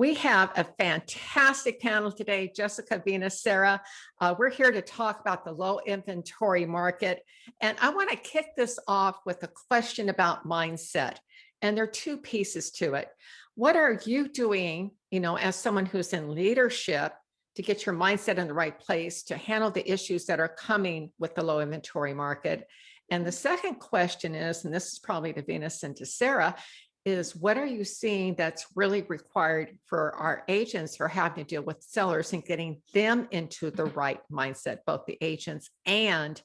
We have a fantastic panel today, Jessica, Venus, Sarah. We're here to talk about the low inventory market. And I want to kick this off with a question about mindset. And there are two pieces to it. What are you doing, as someone who's in leadership to get your mindset in the right place to handle the issues that are coming with the low inventory market? And the second question is, and this is probably to Venus and to Sarah, is what are you seeing that's really required for our agents who are having to deal with sellers and getting them into the right mindset, both the agents and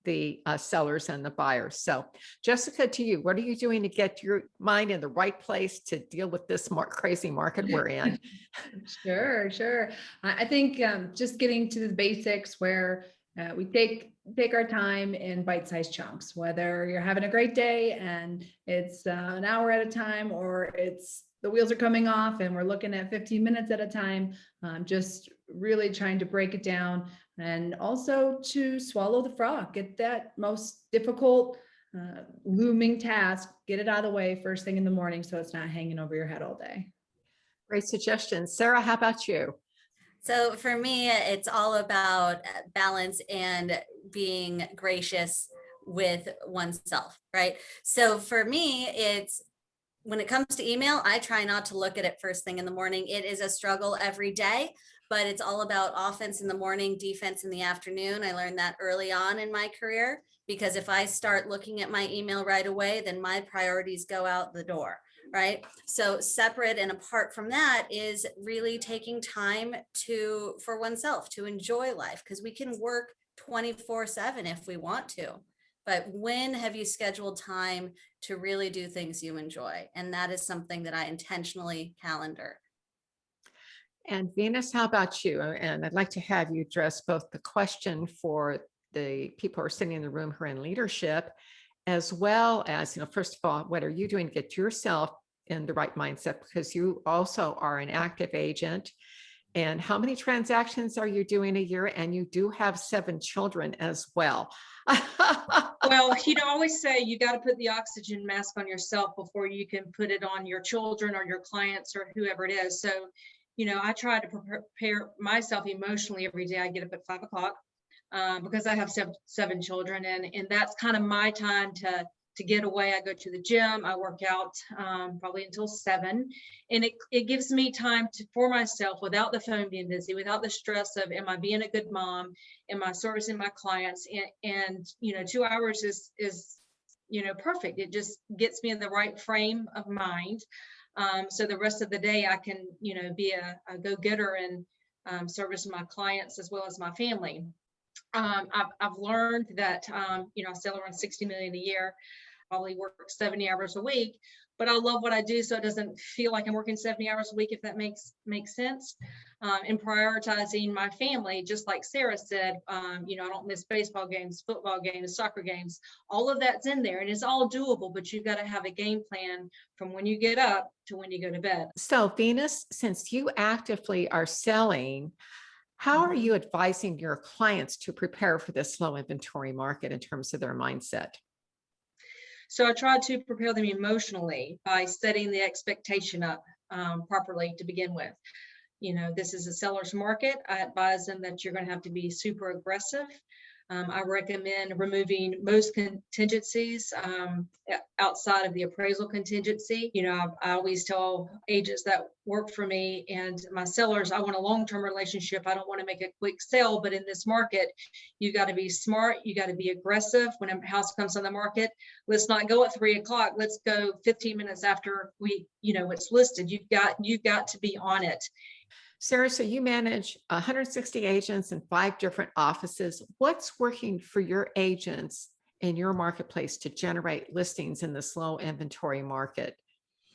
the sellers and the buyers? So Jessica, to you, what are you doing to get your mind in the right place to deal with this crazy market we're in? Sure. I think just getting to the basics where we take our time in bite-sized chunks, whether you're having a great day and it's an hour at a time, or it's the wheels are coming off and we're looking at 15 minutes at a time, just really trying to break it down, and also to swallow the frog, get that most difficult looming task, get it out of the way first thing in the morning so it's not hanging over your head all day. Great suggestion. Sarah, how about you? So for me, it's all about balance and being gracious with oneself, right? So for me, it's when it comes to email, I try not to look at it first thing in the morning. It is a struggle every day, but it's all about offense in the morning, defense in the afternoon. I learned that early on in my career, because if I start looking at my email right away, then my priorities go out the door. Right. So separate and apart from that is really taking time for oneself to enjoy life, because we can work 24/7 if we want to. But when have you scheduled time to really do things you enjoy? And that is something that I intentionally calendar. And Venus, how about you? And I'd like to have you address both the question for the people who are sitting in the room who are in leadership, as well as, first of all, what are you doing to get yourself in the right mindset, because you also are an active agent? And how many transactions are you doing a year? And you do have 7 children as well. Well, I always say you got to put the oxygen mask on yourself before you can put it on your children or your clients or whoever it is. So, I try to prepare myself emotionally every day. I get up at 5 o'clock because I have 7 children, and that's kind of my time to get away. I go to the gym, I work out probably until 7, and it gives me time for myself without the phone being busy, without the stress of, am I being a good mom? Am I servicing my clients? And 2 hours is perfect. It just gets me in the right frame of mind. So the rest of the day I can, be a go-getter and service my clients as well as my family. I've learned that, I sell around 60 million a year, probably work 70 hours a week, but I love what I do. So it doesn't feel like I'm working 70 hours a week, if that makes sense. And prioritizing my family, just like Sarah said, I don't miss baseball games, football games, soccer games, all of that's in there, and it's all doable, but you've got to have a game plan from when you get up to when you go to bed. So Venus, since you actively are selling, how are you advising your clients to prepare for this low inventory market in terms of their mindset? So I try to prepare them emotionally by setting the expectation up properly to begin with. This is a seller's market. I advise them that you're going to have to be super aggressive. I recommend removing most contingencies outside of the appraisal contingency. I always tell agents that work for me and my sellers, I want a long-term relationship. I don't want to make a quick sale, but in this market, you got to be smart. You got to be aggressive. When a house comes on the market, let's not go at 3 o'clock. Let's go 15 minutes after it's listed. You've got to be on it. Sarah, so you manage 160 agents in 5 different offices. What's working for your agents in your marketplace to generate listings in this low inventory market?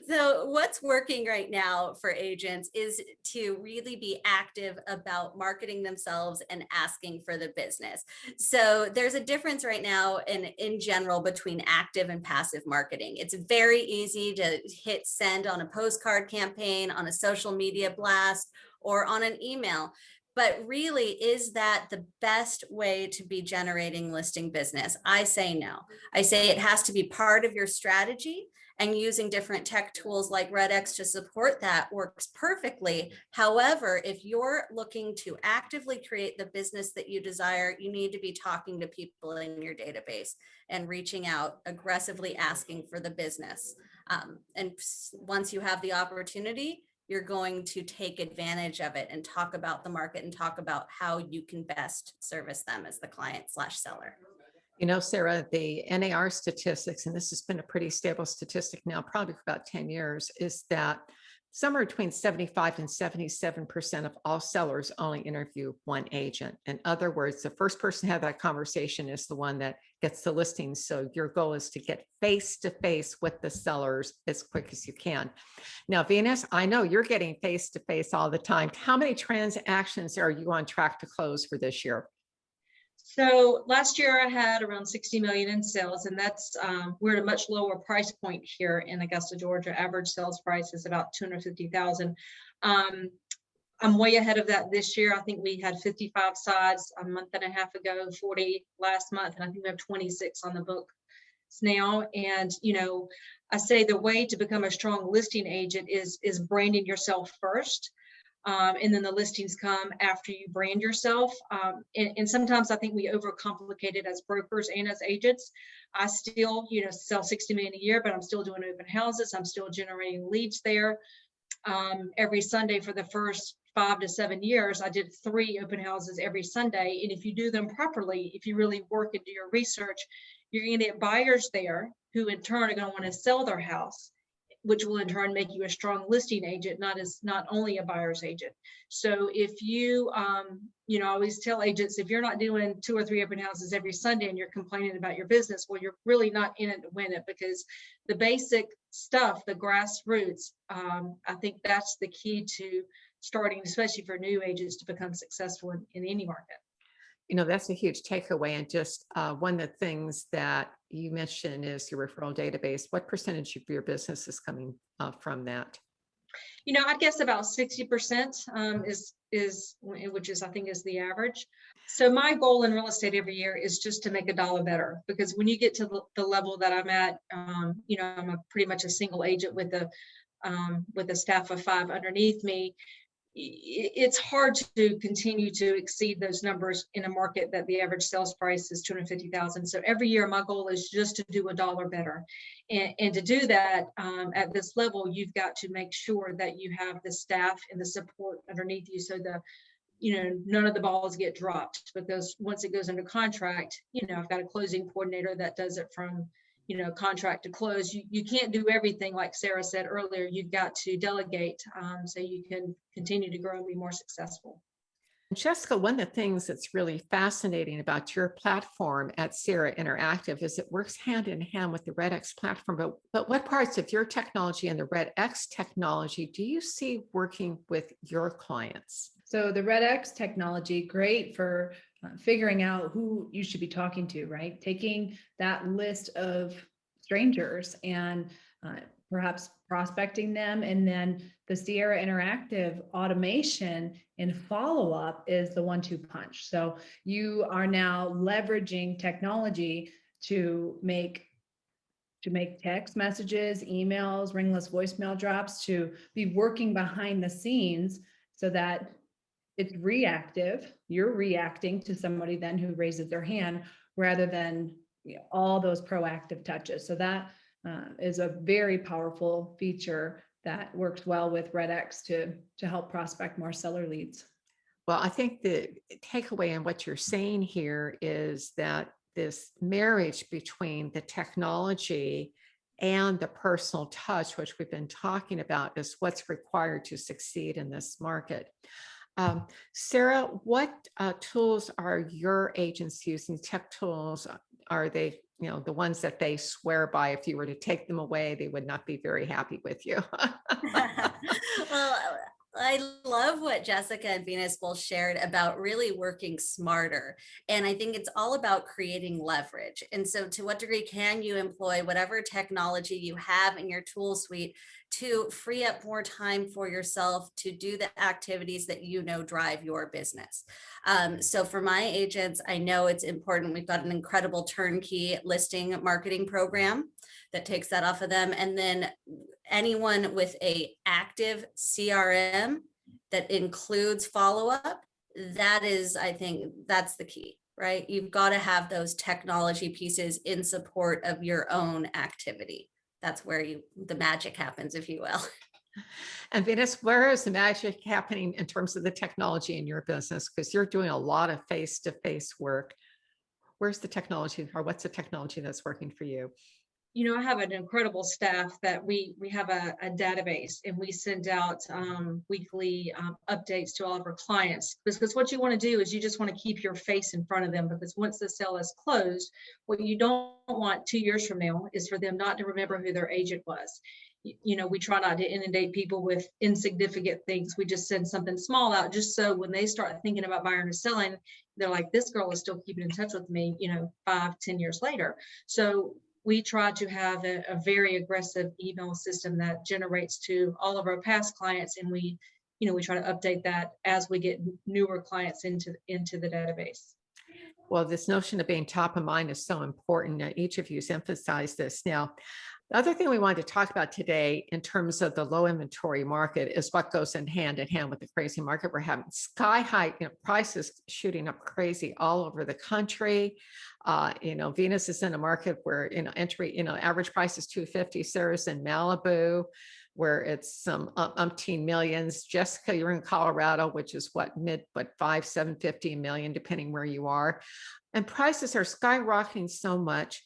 So what's working right now for agents is to really be active about marketing themselves and asking for the business. So there's a difference right now in general between active and passive marketing. It's very easy to hit send on a postcard campaign, on a social media blast, or on an email. But really, is that the best way to be generating listing business? I say no. I say it has to be part of your strategy. and using different tech tools like REDX to support that works perfectly. However, if you're looking to actively create the business that you desire, you need to be talking to people in your database and reaching out, aggressively asking for the business. And once you have the opportunity, you're going to take advantage of it and talk about the market and talk about how you can best service them as the client/seller. You know, Sarah, the NAR statistics, and this has been a pretty stable statistic now, probably for about 10 years, is that somewhere between 75 and 77% of all sellers only interview one agent. In other words, the first person to have that conversation is the one that gets the listing. So your goal is to get face to face with the sellers as quick as you can. Now, Venus, I know you're getting face to face all the time. How many transactions are you on track to close for this year? So last year I had around 60 million in sales, and that's we're at a much lower price point here in Augusta, Georgia. Average sales price is about 250,000. I'm way ahead of that this year. I think we had 55 sides a month and a half ago, 40 last month, and I think we have 26 on the books now. And you know, I say the way to become a strong listing agent is branding yourself first. And then the listings come after you brand yourself. And sometimes I think we overcomplicate it as brokers and as agents. I still, you know, sell 60 million a year, but I'm still doing open houses. I'm still generating leads there. Every Sunday for the first 5 to 7 years, I did 3 open houses every Sunday. And if you do them properly, if you really work and do your research, you're going to get buyers there who in turn are going to want to sell their house, which will in turn make you a strong listing agent, not only a buyer's agent. So if you, you know, I always tell agents, if you're not doing 2 or 3 open houses every Sunday and you're complaining about your business, well, you're really not in it to win it, because the basic stuff, the grassroots, I think that's the key to starting, especially for new agents, to become successful in any market. You know, that's a huge takeaway. And just one of the things that you mentioned is your referral database. What percentage of your business is coming from that? You know, I guess about 60% is which is, I think, is the average. So my goal in real estate every year is just to make $1 better, because when you get to the level that I'm at, you know, I'm pretty much a single agent with a staff of 5 underneath me. It's hard to continue to exceed those numbers in a market that the average sales price is 250,000. So every year my goal is just to do $1 better. And to do that at this level, you've got to make sure that you have the staff and the support underneath you, so that, you know, none of the balls get dropped, because once it goes under contract, you know, I've got a closing coordinator that does it from, you know, contract to close. You can't do everything, like Sarah said earlier. You've got to delegate so you can continue to grow and be more successful. Jessica, one of the things that's really fascinating about your platform at Sarah Interactive is it works hand in hand with the REDX platform. But what parts of your technology and the REDX technology do you see working with your clients? So the REDX technology, great for figuring out who you should be talking to, right? Taking that list of strangers and perhaps prospecting them. And then the Sierra Interactive automation and follow-up is the 1-2 punch. So you are now leveraging technology to make text messages, emails, ringless voicemail drops, to be working behind the scenes so that it's reactive. You're reacting to somebody then who raises their hand, rather than, you know, all those proactive touches. So that is a very powerful feature that works well with REDX to help prospect more seller leads. Well, I think the takeaway in what you're saying here is that this marriage between the technology and the personal touch, which we've been talking about, is what's required to succeed in this market. Sarah, what tools are your agents using? Tech tools, are they, you know, the ones that they swear by? If you were to take them away, they would not be very happy with you. Well, I love what Jessica and Venus both shared about really working smarter. And I think it's all about creating leverage. And so to what degree can you employ whatever technology you have in your tool suite to free up more time for yourself to do the activities that you know drive your business? So for my agents, I know it's important. We've got an incredible turnkey listing marketing program that takes that off of them. And then anyone with a active CRM that includes follow-up, that is, I think that's the key, right? You've got to have those technology pieces in support of your own activity. That's where the magic happens, if you will. And Venus, where is the magic happening in terms of the technology in your business? Because you're doing a lot of face-to-face work. Where's the technology, or what's the technology that's working for you? I have an incredible staff that we have a database, and we send out weekly updates to all of our clients, because what you want to do is you just want to keep your face in front of them, because once the sale is closed, what you don't want 2 years from now is for them not to remember who their agent was. We try not to inundate people with insignificant things. We just send something small out, just so when they start thinking about buying or selling, they're like, this girl is still keeping in touch with me, 5-10 years later. So we try to have a very aggressive email system that generates to all of our past clients, and we try to update that as we get newer clients into the database. Well, this notion of being top of mind is so important. Each of you has emphasized this. Now, the other thing we wanted to talk about today in terms of the low inventory market is what goes in hand with the crazy market we're having. Sky high, prices shooting up crazy all over the country. Venus is in a market where, average price is $250. Sarah's in Malibu, where it's some umpteen millions. Jessica, you're in Colorado, which is $750 million, depending where you are. And prices are skyrocketing so much.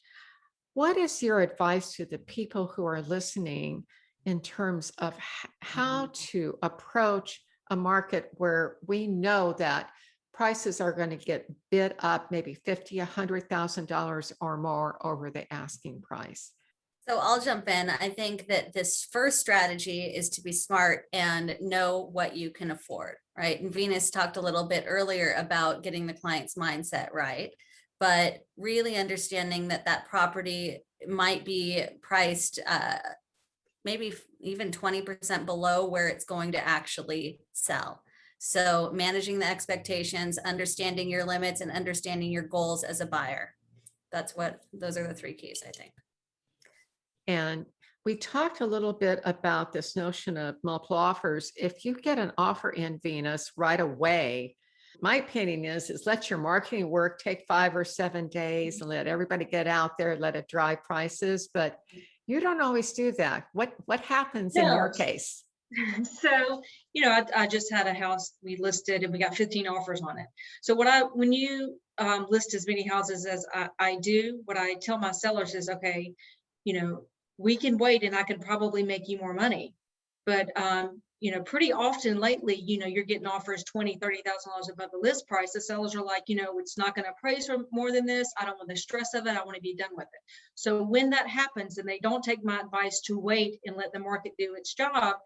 What is your advice to the people who are listening in terms of how to approach a market where we know that prices are going to get bid up maybe $50,000, $100,000 or more over the asking price? So I'll jump in. I think that this first strategy is to be smart and know what you can afford, right? And Venus talked a little bit earlier about getting the client's mindset right, but really understanding that property might be priced maybe even 20% below where it's going to actually sell. So managing the expectations, understanding your limits, and understanding your goals as a buyer. Those are the 3 keys, I think. And we talked a little bit about this notion of multiple offers. If you get an offer in, Venus, right away, my opinion is let your marketing work take 5 or 7 days and let everybody get out there, let it drive prices. But you don't always do that. What happens in your case? So, I just had a house we listed, and we got 15 offers on it. So when you list as many houses as I do, what I tell my sellers is, okay, we can wait and I can probably make you more money. But, pretty often lately, you're getting offers $20,000, $30,000 above the list price. The sellers are like, it's not going to appraise for more than this. I don't want the stress of it. I want to be done with it. So when that happens and they don't take my advice to wait and let the market do its job,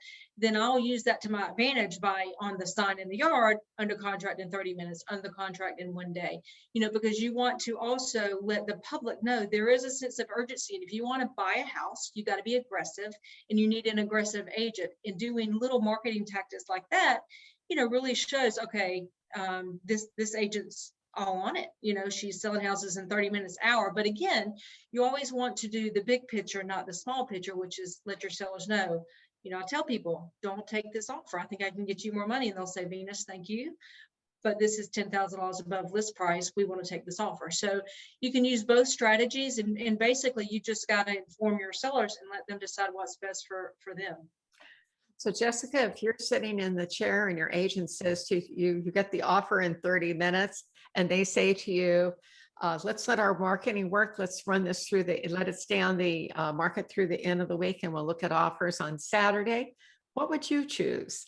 then I'll use that to my advantage by on the sign in the yard, under contract in 30 minutes, under contract in 1 day, because you want to also let the public know there is a sense of urgency. And if you want to buy a house, you got to be aggressive, and you need an aggressive agent. And doing little marketing tactics like that, really shows, okay, this agent's all on it. She's selling houses in 30 minutes an hour. But again, you always want to do the big picture, not the small picture, which is let your sellers know. I tell people, don't take this offer. I think I can get you more money. And they'll say, Venus, thank you, but this is $10,000 above list price. We want to take this offer. So you can use both strategies, and basically you just got to inform your sellers and let them decide what's best for them. So Jessica, if you're sitting in the chair and your agent says to you, you get the offer in 30 minutes and they say to you, let's let our marketing work. Let's run this let it stay on the market through the end of the week, and we'll look at offers on Saturday. What would you choose?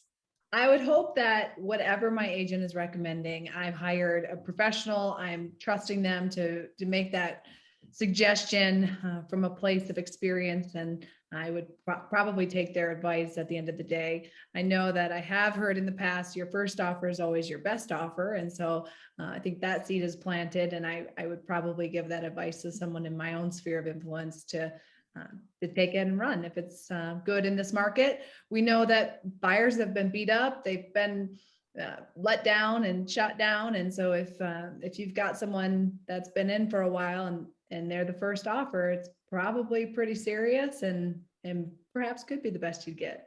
I would hope that whatever my agent is recommending, I've hired a professional. I'm trusting them to make that suggestion from a place of experience, and I would probably take their advice at the end of the day. I know that I have heard in the past, your first offer is always your best offer. And so I think that seed is planted, and I would probably give that advice to someone in my own sphere of influence to take it and run. If it's good in this market, we know that buyers have been beat up. They've been let down and shut down. And so if you've got someone that's been in for a while and they're the first offer, it's probably pretty serious and perhaps could be the best you get.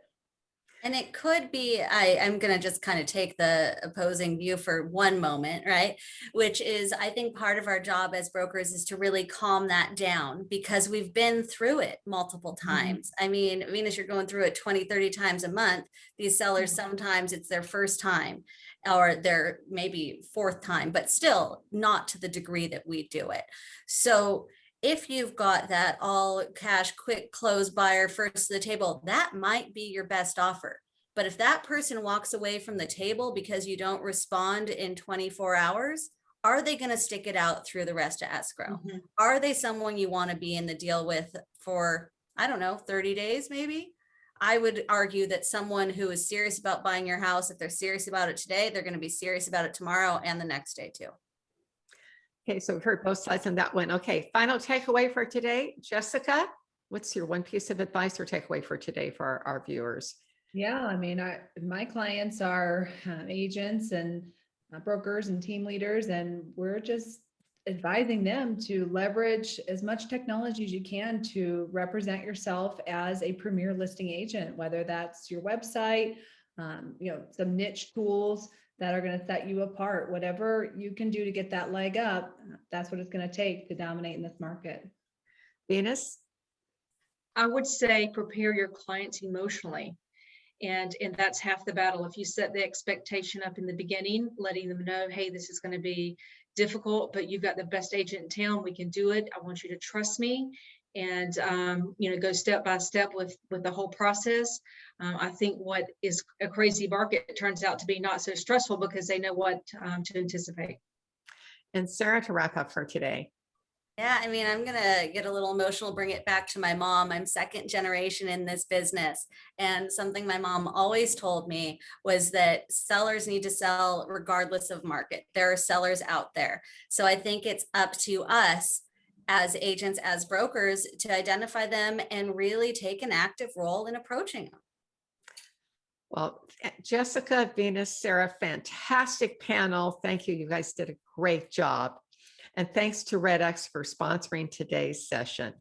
And it could be, I'm going to just kind of take the opposing view for one moment, right? Which is, I think part of our job as brokers is to really calm that down, because we've been through it multiple times. I mean, Venus, you're going through it 20, 30 times a month. These sellers, sometimes it's their first time or their maybe fourth time, but still not to the degree that we do it. So if you've got that all cash, quick close buyer first to the table, that might be your best offer. But if that person walks away from the table because you don't respond in 24 hours, are they going to stick it out through the rest of escrow? Are they someone you want to be in the deal with for, I don't know, 30 days maybe? I would argue that someone who is serious about buying your house, if they're serious about it today, they're going to be serious about it tomorrow and the next day too. Okay, so we've heard both sides on that one. Okay, final takeaway for today. Jessica, what's your one piece of advice or takeaway for today for our viewers? Yeah, I mean, my clients are agents and brokers and team leaders, and we're just advising them to leverage as much technology as you can to represent yourself as a premier listing agent, whether that's your website, some niche tools that are going to set you apart. Whatever you can do to get that leg up, that's what it's going to take to dominate in this market. Venus? I would say prepare your clients emotionally. And that's half the battle. If you set the expectation up in the beginning, letting them know, hey, this is going to be difficult, but you've got the best agent in town. We can do it. I want you to trust me and, go step by step with the whole process. I think what is a crazy market turns out to be not so stressful because they know what to anticipate. And Sarah, to wrap up for today. Yeah, I mean, I'm going to get a little emotional, bring it back to my mom. I'm second generation in this business. And something my mom always told me was that sellers need to sell regardless of market. There are sellers out there. So I think it's up to us as agents, as brokers, to identify them and really take an active role in approaching them. Well, Jessica, Venus, Sarah, fantastic panel. Thank you. You guys did a great job. And thanks to REDX for sponsoring today's session.